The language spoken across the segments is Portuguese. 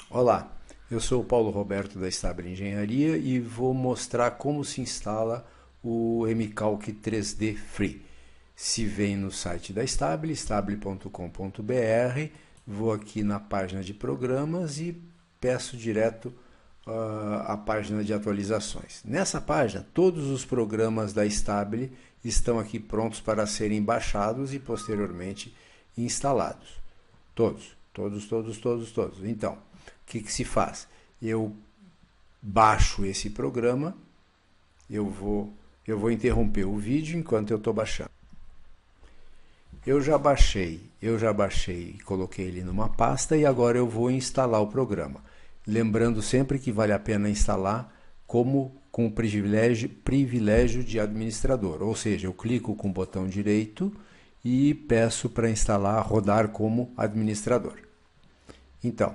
Olá, eu sou o Paulo Roberto da Stable Engenharia e vou mostrar como se instala o MCalc 3D Free. Se vem no site da Stable, stable.com.br, vou aqui na página de programas e peço direto a página de atualizações. Nessa página, todos os programas da Stable estão aqui prontos para serem baixados e posteriormente instalados. Todos. Então, o que se faz? Eu baixo esse programa, eu vou interromper o vídeo enquanto eu estou baixando. Eu já baixei e coloquei ele numa pasta e agora eu vou instalar o programa. Lembrando sempre que vale a pena instalar com o privilégio de administrador, ou seja, eu clico com o botão direito e peço para instalar, rodar como administrador. Então,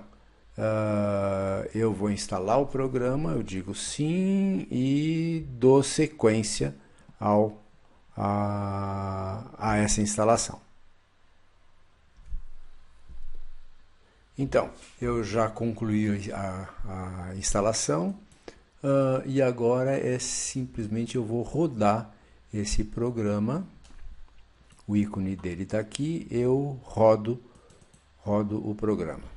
eu vou instalar o programa, eu digo sim e dou sequência a essa instalação. Então, eu já concluí a instalação e agora simplesmente eu vou rodar esse programa. O ícone dele está aqui, eu rodo o programa.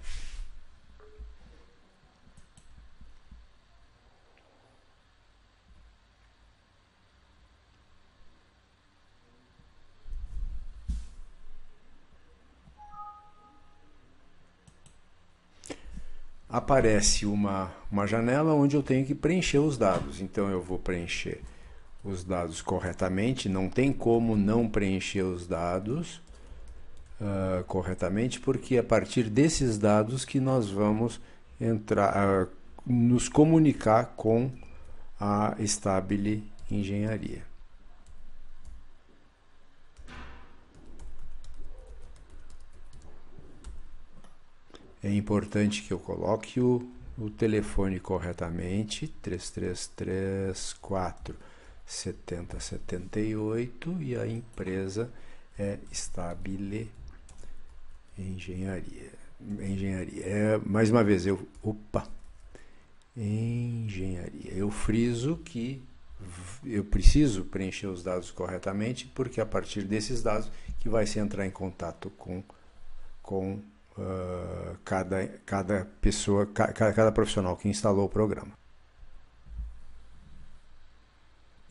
Aparece uma janela onde eu tenho que preencher os dados. Então eu vou preencher os dados corretamente, não tem como não preencher os dados corretamente, porque é a partir desses dados que nós vamos nos comunicar com a Stable Engenharia. É importante que eu coloque o telefone corretamente, 3334 7078, e a empresa é Stable Engenharia. Mais uma vez, Engenharia. Eu friso que eu preciso preencher os dados corretamente, porque é a partir desses dados que vai se entrar em contato com cada pessoa, cada profissional que instalou o programa.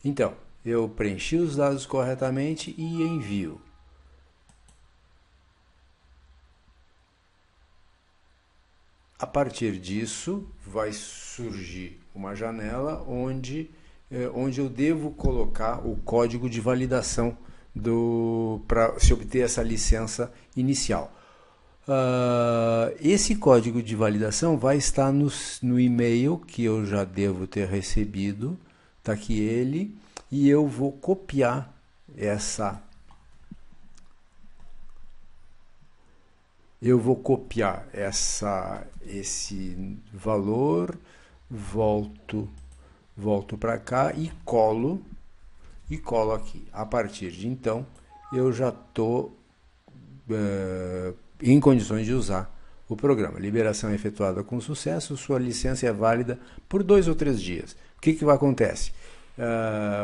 Então, eu preenchi os dados corretamente e envio. A partir disso, vai surgir uma janela onde eu devo colocar o código de validação para se obter essa licença inicial. Esse código de validação vai estar no e-mail que eu já devo ter recebido, está aqui ele, e eu vou copiar esse valor, volto para cá e colo aqui. A partir de então, eu já estou em condições de usar o programa. Liberação é efetuada com sucesso, sua licença é válida por 2 ou 3 dias. O que vai acontecer?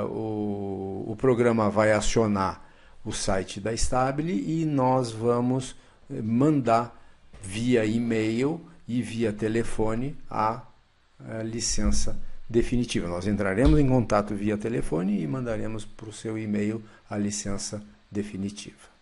O programa vai acionar o site da Stable e nós vamos mandar via e-mail e via telefone a licença definitiva. Nós entraremos em contato via telefone e mandaremos para o seu e-mail a licença definitiva.